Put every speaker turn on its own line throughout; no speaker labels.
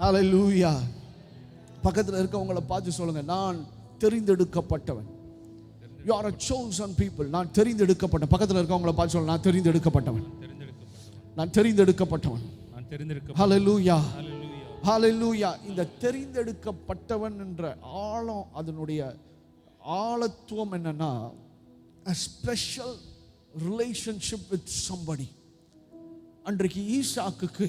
ஹல்லேலூயா. பக்கத்தில் இருக்கவங்கள பார்த்து சொல்லுங்க, நான் தெரிந்தெடுக்கப்பட்டவன். You are a chosen people. நான் தெரிந்தெடுக்கப்பட்ட. பக்கத்தில் இருக்கவங்கள பார்த்து சொல்லுங்க, நான் தெரிந்தெடுக்கப்பட்டவன். நான் தெரிந்தெடுக்கப்பட்டவன். ஹல்லேலூயா, ஹல்லேலூயா. இந்த தெரிந்தெடுக்கப்பட்டவன் என்ற ஆழம், அதனுடைய ஆழத்துவம் என்னன்னா, a special relationship with somebody. அன்றைக்கு ஈசாக்குக்கு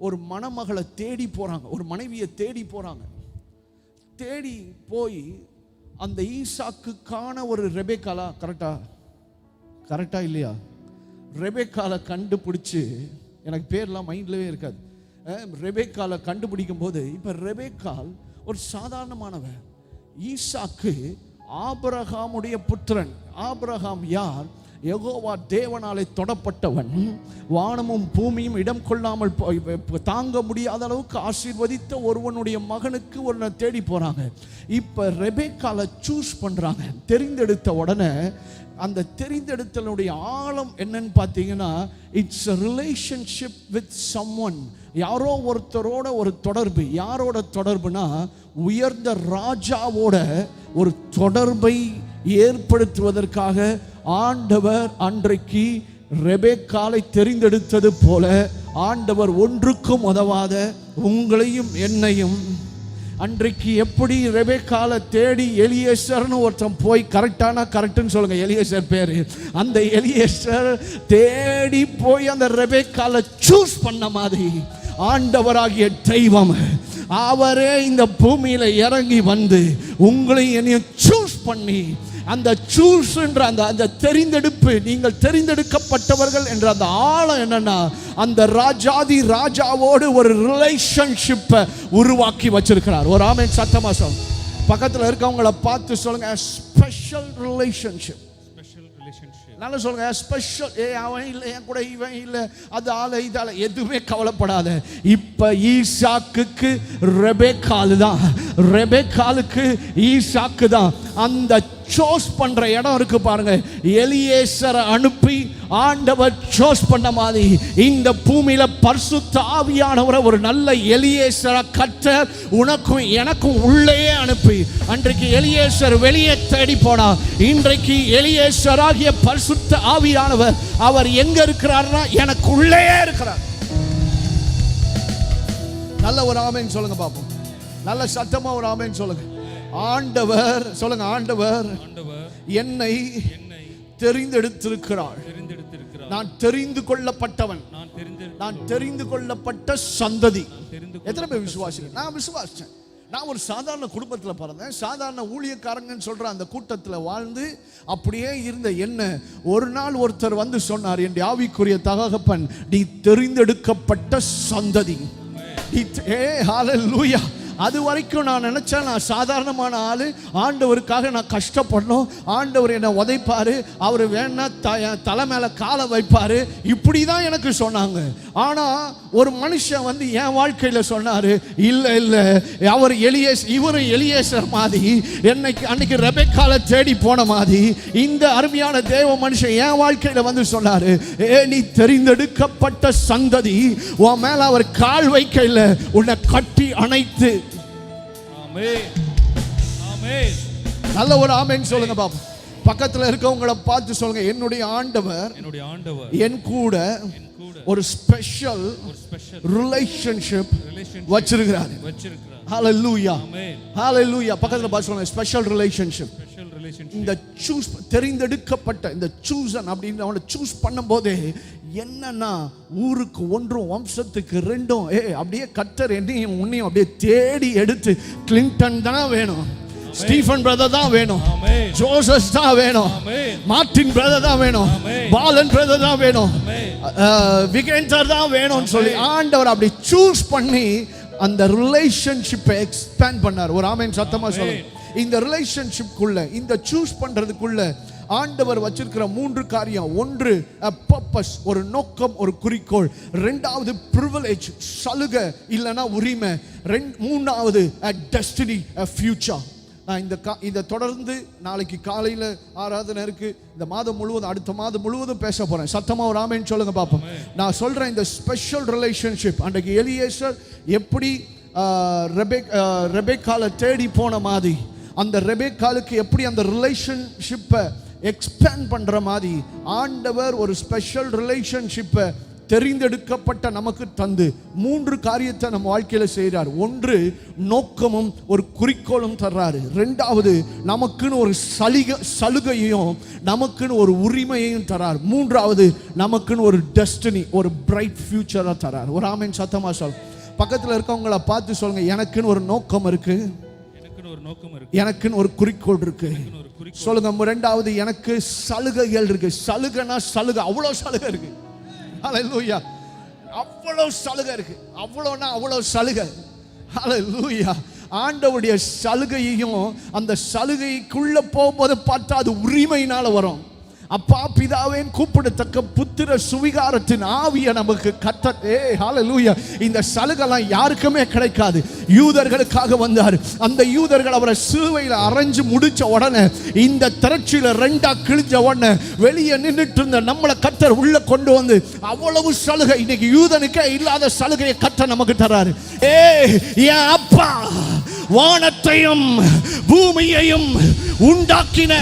ஒரு மணமகளை தேடி போறாங்க, ஒரு மனைவியை தேடி போறாங்க. தேடி போய் அந்த ஈசாக்குக்கான ஒரு ரெபெக்காலா, கரெக்டா இல்லையா, ரெபெக்காலை கண்டுபிடிச்சு, எனக்கு பேர்லாம் மைண்ட்லவே இருக்காது, ரெபெக்காலை கண்டுபிடிக்கும் போது, இப்ப ரெபெக்கால் ஒரு சாதாரணமானவன். ஈசாக்கு ஆபிரகாமுடைய புத்திரன். ஆபிரகாம் யார்? யெகோவா தேவனாலே தொடப்பட்டவன். வானமும் பூமியும் இடம் கொள்ளாமல் தாங்க முடியாத அளவுக்கு ஆசீர்வதித்த ஒருவனுடைய மகனுக்கு ஒரு தேடி போறாங்க. இப்ப ரெபெக்காலை சூஸ் பண்றாங்க. தெரிந்தெடுத்த உடனே அந்த தெரிந்தெடுத்தலுடைய ஆழம் என்னன்னு பார்த்தீங்கன்னா, it's a relationship with someone. யாரோ ஒருத்தரோட ஒரு தொடர்பு. யாரோட தொடர்புனா, உயர்ந்த ராஜாவோட ஒரு தொடர்பை ஏற்படுத்துவதற்காக ஆண்டவர் அன்றைக்கு ரெபெக்காலை தெரிந்தெடுத்தது போல, ஆண்டவர் ஒன்றுக்கும் உதவாத உங்களையும் என்னையும் அன்றைக்கு எப்படி ரெபெக்காலை தேடி எலியேசர்னு ஒருத்தன் போய், கரெக்டுன்னு சொல்லுங்க, எலியேசர் பேரு, அந்த எலியேசர் தேடி போய் அந்த ரெபெக்காலை சூஸ் பண்ண மாதிரி ஆண்டவராகிய தெய்வம் அவரே இந்த பூமியில இறங்கி வந்து உங்களையும் என்னையும் சூஸ் பண்ணி, அந்த சூஸ் என்ற அந்த தெரிந்தெடுப்பு, நீங்கள் தெரிந்தெடுக்கப்பட்டவர்கள் என்ற அந்த ஆழம் என்னன்னா, அந்த ராஜாதி ராஜாவோடு ஒரு ரிலேஷன்ஷிப்பை உருவாக்கி வச்சிருக்கிறார். ஒரு ஆமென் சத்தமா சொல்லுங்க. பக்கத்தில் இருக்கவங்கள பார்த்து சொல்லுங்க, ஸ்பெஷல் ரிலேஷன்ஷிப். நல்லா சொல்லுங்க, ஸ்பெஷல். அவன் இல்லை, என் கூட இவன் இல்லை, அது ஆளை இதால எதுவுமே கவலைப்படாத. இப்ப ஈசாக்குக்கு ரெபெக்கால் தான், ரெபெக்காலுக்கு ஈசாக்கு தான். அந்த சோஸ் பண்ற இடம் இருக்கு பாருங்க. எலியேசரை அனுப்பி ஆண்டவர் சோஸ் பண்ண மாதிரி இந்த பூமியில பரிசுத்த ஆவியானவரை ஒரு நல்ல எலியேசரை கர்த்தர் உனக்கும் எனக்கும் உள்ளே அனுப்பி, அன்றைக்கு எலியேசர் வெளியே தேடி போனா, இன்றைக்கு எலியேசராகிய பரிசுத்த ஆவியானவர் அவர் எங்க இருக்கிறார்னா எனக்கு உள்ளே இருக்கிறார். நல்ல ஒரு ஆமென் சொல்லுங்க பாப்போம். நல்ல சத்தமா ஒரு ஆமென் சொல்லுங்க. ஆண்டவர் சொல்லுங்க, ஆண்டவர் என்னை தெரிந்தெடுத்திருக்கிறார். நான் தெரிந்து கொள்ளப்பட்டவன், நான் தெரிந்து கொள்ளப்பட்ட சந்ததி. எத்தனை பேர் விசுவாசிகள்? நான் விசுவாசிச்சேன். நான் ஒரு சாதாரண குடும்பத்தில் பிறந்தேன், சாதாரண ஊழியக்காரங்கன்னு சொல்ற அந்த கூட்டத்தில் வாழ்ந்து அப்படியே இருந்த என்ன ஒரு நாள் ஒருத்தர் வந்து சொன்னார், என் ஆவிக்குரிய தகப்பன், நீ தெரிந்தெடுக்கப்பட்ட சந்ததி. ஹல்லேலூயா. அது வரைக்கும் நான் நினைச்சேன், நான் சாதாரணமான ஆளு, ஆண்டவருக்காக நான் கஷ்டப்படணும், ஆண்டவர் என்னை உதைப்பாரு, அவர் வேணா தலை மேல காலை வைப்பாரு, இப்படிதான் எனக்கு சொன்னாங்க. ஆனா ஒரு மனுஷன் வந்து என் வாழ்க்கையில சொன்னாரு, இல்ல இல்ல, அவர் இவரும் எலியேசர் மாதிரி அன்னைக்கு ரெபெக்காலை தேடி போன மாதிரி இந்த அருமையான தேவ மனுஷன் என் வாழ்க்கையில வந்து சொன்னாரு, நீ தெரிந்தெடுக்கப்பட்ட சந்ததி, உன் மேல அவர் கால் வைக்கல, உன்னை கட்டி அணைத்து. நல்ல ஒரு ஆமென் சொல்லுங்க பாப்பா. பக்கத்துல இருக்கவங்கள பார்த்து சொல்லுங்க, என்னுடைய ஆண்டவர் என் கூட ஒரு ஸ்பெஷல் ரிலேஷன்ஷிப் வச்சிருக்கிறார். ஹல்லேலூயா, ஹல்லேலூயா. பக்கத்துல பார்த்து சொல்லுங்க, ஸ்பெஷல் ரிலேஷன்ஷிப். இந்த சூஸ் தெரிந்தெடுக்கப்பட்ட இந்த சூசன் அப்படின்னு அவனை சூஸ் பண்ணும்போது என்னன்னா, ஊருக்கு ஒன்றும் வம்சத்துக்கு ரெண்டும், அப்படியே கர்த்தர் என்னையும் உன்னையும் அப்படியே தேடி எடுத்து, கிளின்டன் தான் வேணும், ஸ்டீஃபன் பிரதர் தான் வேணும், ஜோசப் தான் வேணும், மார்ட்டின் பிரதர் தான் வேணும், பாலன் பிரதர் தான் வேணும், விகேந்தர் தான் வேணும்னு சொல்லி ஆண்டவர் அப்படி சூஸ் பண்ணி அந்த ரிலேஷன்ஷிப்பை எக்ஸ்பேண்ட் பண்ணார். ஒரு ஆமென் சத்தமா சொல்லுங்க. இந்த ரிலேஷன்ஷிப்குள்ள, இந்த சூஸ் பண்றதுக்குள்ள ஆண்டவர் வச்சிருக்கிற 3 காரியம். ஒன்று பர்பஸ், ஒரு நோக்கம், ஒரு குறிக்கோள். ரெண்டாவது பிரிவிலேஜ், சலுகை இல்லைன்னா உரிமை. மூணாவது டெஸ்டினி, ஃபியூச்சர். நான் இந்த தொடர்ந்து நாளைக்கு காலையில் ஆராதனை இருக்கு, இந்த மாதம் முழுவதும், அடுத்த மாதம் முழுவதும் பேச போறேன். சத்தமா ஒரு ஆமென் சொல்லுங்க பாப்போம். நான் சொல்றேன், இந்த ஸ்பெஷல் ரிலேஷன்ஷிப் அன்றைக்கு எலியேசர் எப்படி ரெபேக்கால தேடி போன மாதிரி, அந்த ரெபேக்காலுக்கு எப்படி அந்த ரிலேஷன்ஷிப்பை எக்ஸ்பேண்ட் பண்ற மாதிரி ஆண்டவர் ஒரு ஸ்பெஷல் ரிலேஷன்ஷிப்பை தெரிந்தெடுக்கப்பட்ட நமக்கு தந்து 3 காரியத்தை நம்ம வாழ்க்கையில செய்கிறார். ஒன்று, நோக்கமும் ஒரு குறிக்கோளும் தர்றாரு. 2வது, நமக்குன்னு ஒரு சலுகையும் நமக்குன்னு ஒரு உரிமையையும் தரார். 3வது, நமக்குன்னு ஒரு டெஸ்டினி, ஒரு பிரைட் ஃபியூச்சரை தரார். ஒரு ஆமென் சத்தமா சொல். பக்கத்தில் இருக்கவங்கள பார்த்து சொல்லுங்க, எனக்குன்னு ஒரு நோக்கம் இருக்கு, எனக்குன்னு ஒரு குறிக்கோள் இருக்கு. சொல்லுங்க. 2வது, எனக்கு சலுகைகள் இருக்கு. சலுகைனா சலுகை, அவ்வளோ சலுகை இருக்கு. ஹல்லேலூயா. அவ்வளவு சலுகை இருக்கு. அவ்வளோனா அவ்வளவு சலுகை. ஹல்லேலூயா. ஆண்டவருடைய சலுகையையும் அந்த சலுகைக்குள்ள போகும்போது பார்த்தா அது உரிமையினால வரும். அப்பா பிதாவே கூப்பிடத்தக்க புத்திர சுவிகாரத்தின் ஆவியை நமக்கு ஹல்லேலூயா. இந்த சலுகைலாம் யாருக்குமே கிடைக்காது. யூதர்களுக்காக வந்தார். அந்த யூதர்கள் அவரை சிலுவையில் அரைஞ்சு முடிச்ச உடனே, இந்த திரட்சியில 2ஆ கிழிஞ்ச உடனே வெளியே நின்றுட்டு இருந்த நம்மளை கர்த்தர் உள்ள கொண்டு வந்து அவ்வளவு சலுகை. இன்னைக்கு யூதனுக்கே இல்லாத சலுகையை கர்த்தர் நமக்கு தராரு. என் அப்பா வானத்தையும் பூமியையும் உண்டாக்கின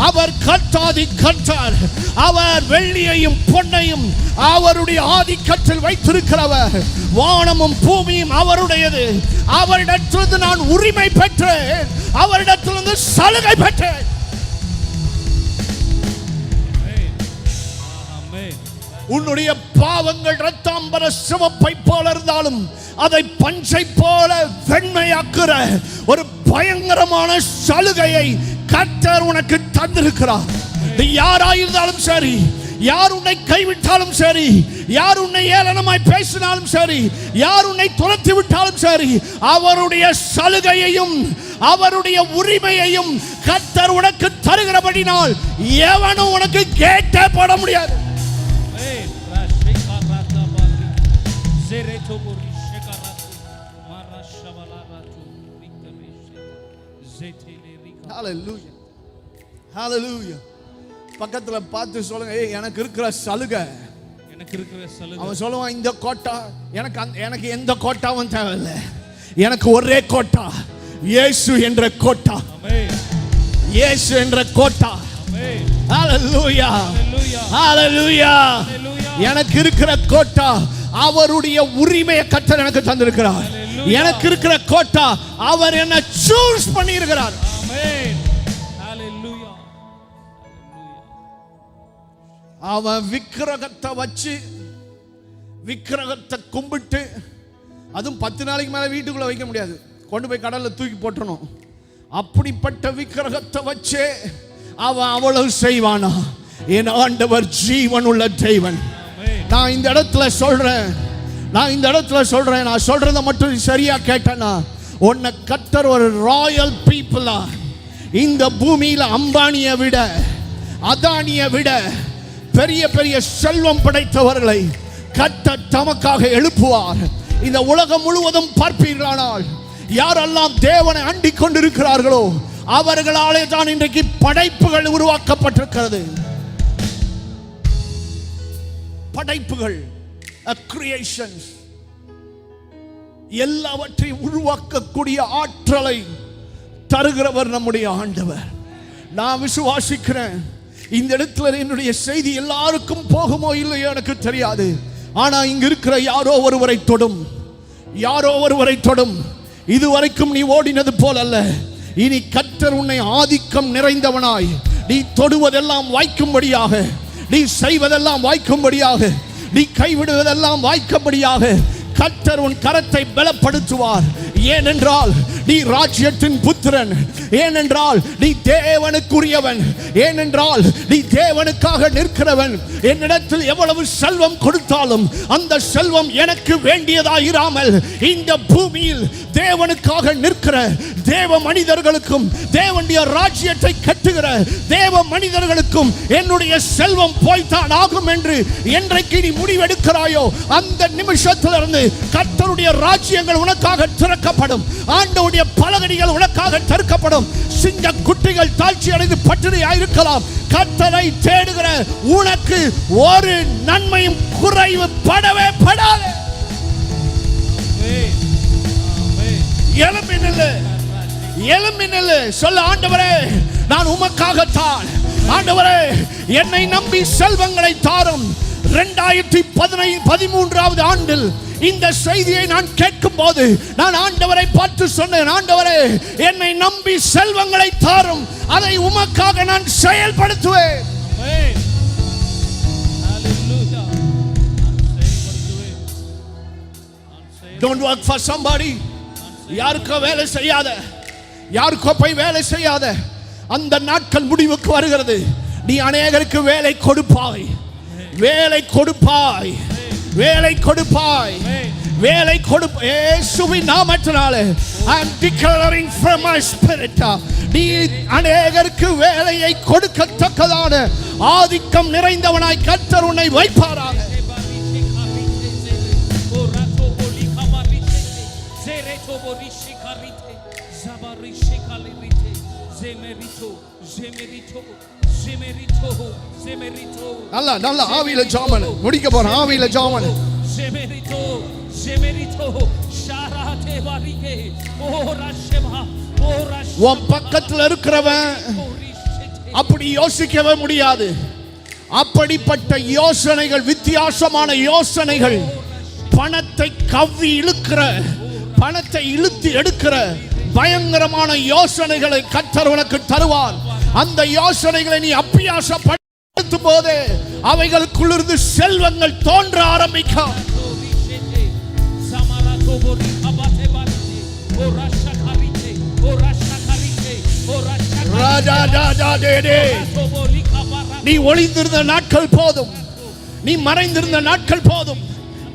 அவர் கர்த்தாதி கர்த்தர். அவர் வெள்ளியையும் பொன்னையும் அவருடைய ஆதிக்கத்தில் வைத்திருக்கிறவர். வானமும் பூமியும் அவருடையது. அவரிடத்திலிருந்து நான் உரிமை பெற்றேன், அவரிடத்திலிருந்து சலுகை பெற்றேன். உன்னுடைய பாவங்கள் இரத்தாம்பர சிவப்பை போல இருந்தாலும் அதை பஞ்சை போல வெண்மையாக்குற ஒரு பயங்கரமான சலுகையை கர்த்தர் உனக்கு தந்திருக்கிறார். யாராயிருந்தாலும் சரி, யார் உன்னை கைவிட்டாலும் சரி, யார் உன்னை ஏளனமாய் பேசினாலும் சரி, யார் உன்னை துரத்தி விட்டாலும் சரி, அவருடைய சலுகையையும் அவருடைய உரிமையையும் கர்த்தர் உனக்கு தருகிறபடினால் எவனும் உனக்கு கேட்டே போட முடியாது. Hallelujah. Hallelujah. பக்கத்துல பார்த்து சொல்லுங்க, எனக்கு இருக்கிற சலுகை, எனக்கு இருக்கிற சலுகை. அவன் சொல்லுவான், இந்த கோட்டா எனக்கு எந்த கோட்டாவும் தேவையில்லை, எனக்கு ஒரே கோட்டா, இயேசு என்ற கோட்டா. இயேசு என்ற கோட்டா. Hallelujah. Hallelujah. எனக்கு இருக்கிற கோட்டா அவருடைய உரிமையை கர்த்தர் எனக்கு தந்திருக்கிறார். எனக்கு இருக்கிற கோட்டா அவர் என்ன சூஸ் பண்ணி இருக்கிறார். அவன் விக்கிரகத்தை வச்சு விக்கிரகத்தை கும்பிட்டு, அதுவும் 10 நாளைக்கு மேல வீட்டுக்குள்ள வைக்க முடியாது, கொண்டு போய் கடல்ல தூக்கி போட்டணும். அப்படிப்பட்ட விக்கிரகத்தை வச்சே அவன் அவ்வளவு செய்வானா? என் ஆண்டவர் ஜீவன் உள்ள தேவன். நான் இந்த இடத்துல சொல்றேன், நான் சொல்றதை மட்டும் சரியா கேட்டேன்னா, உன்னை கர்த்தர் ஒரு ராயல் பீப்புளா இந்த பூமியில அம்பானியை விட, அதானியை விட பெரிய பெரிய செல்வம் படைத்தவர்களை கர்த்தர் தமக்காக எழுப்புவார். இந்த உலகம் முழுவதும் பார்ப்பீர்களானால், யாரெல்லாம் தேவனை அண்டிக் கொண்டிருக்கிறார்களோ அவர்களாலே தான் இன்றைக்கு படைப்புகள் உருவாக்கப்பட்டிருக்கிறது. படைப்புகள், கிரியேஷன்ஸ், எல்லாவற்றையும் உருவாக்கக்கூடிய ஆற்றலை தருகிறவர் நம்முடைய ஆண்டவர். நான் விசுவாசிக்கிறேன், இந்த இடத்துல என்னுடைய செய்தி எல்லாருக்கும் போகுமோ இல்லையோ எனக்கு தெரியாது. ஆனா இங்க இருக்கிற யாரோ ஒருவரை தொடும், யாரோ ஒருவரை தொடும். இதுவரைக்கும் நீ ஓடினது போல் அல்ல, இனி கர்த்தர் உன்னை ஆதிக்கம் நிறைந்தவனாய், நீ தொடுவதெல்லாம் வாய்க்கும்படியாக, நீ செய்வதெல்லாம் வாய்க்கும்படியாக, நீ கைவிடுவதெல்லாம் வாய்க்கும்படியாக கர்த்தர் உன் கரத்தை பலப்படுத்துவார். ஏனென்றால் நீ ராஜ்யத்தின் புத்திரன், ஏனென்றால் நீ தேவனுக்குரியவன், ஏனென்றால் நீ தேவனுக்காக நிற்கிறவன். என்னிடத்தில் எவ்வளவு செல்வம் கொடுத்தாலும் அந்த செல்வம் எனக்கு வேண்டியதாயிராமல், இந்த பூமியில் தேவனுக்காக நிற்கிற தேவ மனிதர்களுக்கும், தேவனுடைய ராஜ்யத்தை கட்டுகிற தேவ மனிதர்களுக்கும் என்னுடைய செல்வம் போய்த்தான் ஆகும் என்று என்றைக்கு நீ முடிவெடுக்கிறாயோ, அந்த நிமிஷத்திலிருந்து கர்த்தருடைய ராஜ்யங்கள் உனக்காக திறக்கப்படும். ஆண்டவருடைய பலகடிகள் உனக்காக திறக்கப்படும். சிங்க குட்டிகள் தாழ்ச்சி அடைந்து பட்டினியாயிருக்கலாம், கர்த்தரை தேடுகிற உனக்கு ஒரு நன்மையும் குறைவு படவே படாது. எழும்பி நில்லு, எழும்பி நில்லு. சொல்ல, ஆண்டவரே நான் உமக்காகத்தான். ஆண்டவரே என்னை நம்பி செல்வங்களை தாரும். 2013 ஆண்டில் இந்த செய்தியை நான் கேட்கும் போது நான் ஆண்டவரை பார்த்து சொன்னேன், ஆண்டவரே என்னை நம்பி செல்வங்களை தாரும், அதை உமக்காக நான் செயல்படுத்துவேன். Don't work for somebody. யாருக்கோ வேலை செய்யாத, யாருக்கோ போய் வேலை செய்யாத. அந்த நாட்கள் முடிவுக்கு வருகிறது. நீ அநேகருக்கு வேலை கொடுப்பாய், வேலை கொடுப்பாய், வேலை கொடுப்பாய், வேலை கொடுப்பாய். இயேசுவின் நாமத்தினாலே I am declaring from my spirit, நீ அநேகருக்கு வேலையை கொடுக்கத்தக்கதான ஆதிக்கம் நிறைந்தவனாய் கர்த்தர் உன்னை வைப்பாராக. நல்லா நல்லா ஆவியில ஜாமன் முடிக்க போறேன். ஆவியில ஜாமன் உன் பக்கத்தில் இருக்கிறவன் அப்படி யோசிக்கவே முடியாது. அப்படிப்பட்ட யோசனைகள், வித்தியாசமான யோசனைகள், பணத்தை கவ்வி இழுக்கிற, பணத்தை இழுத்து எடுக்கிற பயங்கரமான யோசனைகளை கர்த்தர் உனக்கு தருவார். அந்த யோசனைகளை நீ அபியாசப்படுத்தும் போது அவைகளுக்குள்ளிருந்து செல்வங்கள் தோன்ற ஆரம்பிக்கும். நீ ஒளிந்திருந்த நாட்கள் போதும், நீ மறைந்திருந்த நாட்கள் போதும்.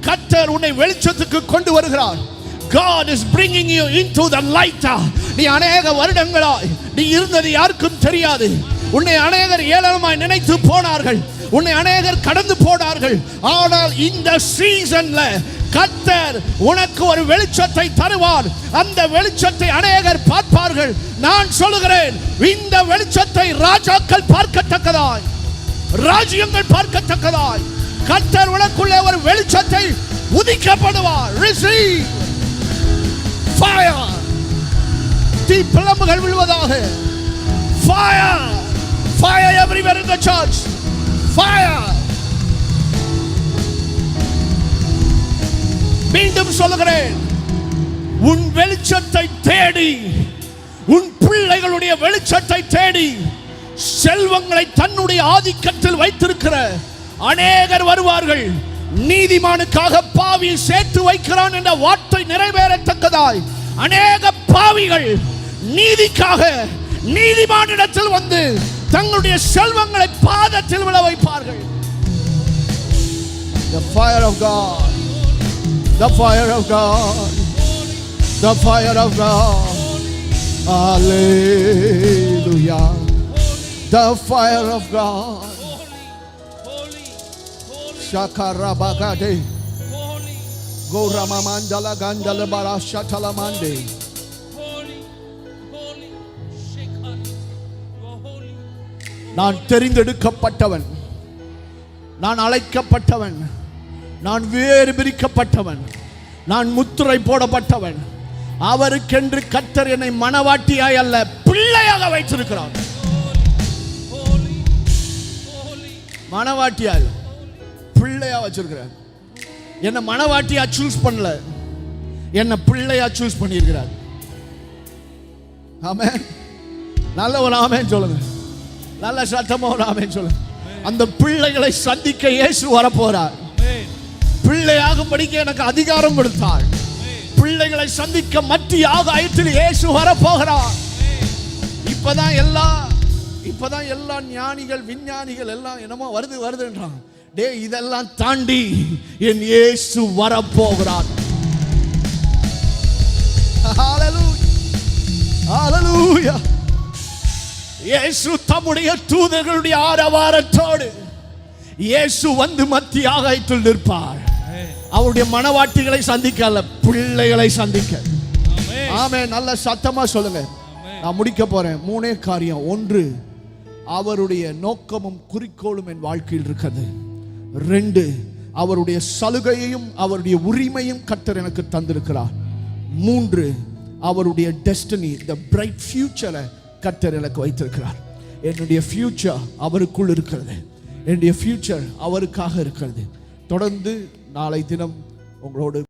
கர்த்தர் உன்னை வெளிச்சத்துக்கு கொண்டு வருகிறார். God is bringing you into the light. நீ அநேக வருடங்களாய் நீ இருந்தது யாருக்கும் தெரியாது. உன்னை அநேகர் ஏளனமாய் நினைத்து போனார்கள், உன்னை அநேகர் கடந்து போனார்கள். ஆனால் இந்த சீசன்ல கர்த்தர் உனக்கு ஒரு வெளிச்சத்தை தருவார். அந்த வெளிச்சத்தை அநேகர் பார்ப்பார்கள். நான் சொல்லுகிறேன், இந்த வெளிச்சத்தை ராஜாக்கள் பார்க்கத்தக்கதாய், ராஜ்யங்கள் பார்க்கத்தக்கதாய் கர்த்தர் உனக்குள்ளே ஒரு வெளிச்சத்தை உதிக்கப்படுவார். Receive fire. தீ பிளம்புகள் விழுவதாக. Fire, fire everywhere in the church. Fire. மீண்டும் சொல்லுகிறேன், உன் வெளிச்சத்தை தேடி, உன் பிள்ளைகளுடைய வெளிச்சத்தை தேடி செல்வங்களை தன்னுடைய ஆதிக்கத்தில் வைத்திருக்கிற அநேகர் வருவார்கள். நீதிமானுக்காக பாவி சேர்த்து வைக்கிறான் என்ற வார்த்தை நிறைவேறத்தக்கதாய் அநேக பாவிகள் நீதிக்காக நீதிமானிடத்தில் வந்து தங்களுடைய செல்வங்களை பாதத்தில் விழ வைப்பார்கள். The fire of God, the fire of God, the fire of God. Hallelujah. The fire of God. Shakarabagade. Gorama mandala gandala barashatala mande. நான் தெரிந்தெடுக்கப்பட்டவன், நான் அழைக்கப்பட்டவன், நான் வேறு பிரிக்கப்பட்டவன், நான் முத்திரை போடப்பட்டவன். அவருக்கென்று கர்த்தர் என்னை மனவாட்டியாய் அல்ல பிள்ளையாக வைத்திருக்கிறார். மனவாட்டியாய் பிள்ளையா வச்சிருக்கிறார். என்ன மனவாட்டியா சூஸ் பண்ணல, என்ன பிள்ளையா சூஸ் பண்ணியிருக்கிறார். ஆமென். நல்ல ஒரு ஆமென் சொல்லுங்க, நல்ல சத்தமா ஒரு ஆமென் சொல்லுங்க. அந்த பிள்ளைகளை சந்திக்க இயேசு வரப்போறார். பிள்ளையாகும்படிக்கு எனக்கு அதிகாரம் கொடுத்தார். பிள்ளைகளை சந்திக்க மத்திய ஆகாயத்தில் இயேசு வரப்போகிறார். இப்பதான் எல்லா ஞானிகள் விஞ்ஞானிகள் எல்லாம் என்னமோ வருதுன்றாங்க. டே, இதெல்லாம் தாண்டி என் இயேசு வரப்போகிறார். ஹalleluya, ஹalleluya. இயேசு தம்முடைய தூதர்களுடைய ஆரவாரத்தோடு இயேசு வந்து மத்திய ஆகாயத்தில் நிற்பார். அவருடைய மனவாட்டிகளை சந்திக்கல, பிள்ளைகளை சந்திக்க. ஆமென். நல்ல சத்தமா சொல்லுங்க. நான் முடிக்க போறேன். 3 காரியம். 1, அவருடைய நோக்கமும் குறிக்கோளும் என் வாழ்க்கையில் இருக்கிறது. 2, அவருடைய சலுகையையும் அவருடைய உரிமையும் கர்த்தர் எனக்கு தந்திருக்கிறார். 3, அவருடைய டெஸ்டினி, த பிரைட் ஃபியூச்சரை கர்த்தர் எனக்கு வைத்திருக்கிறார். என்னுடைய ஃபியூச்சர் அவருக்குள் இருக்கிறது. என்னுடைய ஃபியூச்சர் அவருக்காக இருக்கிறது. தொடர்ந்து நாளை தினம் உங்களோடு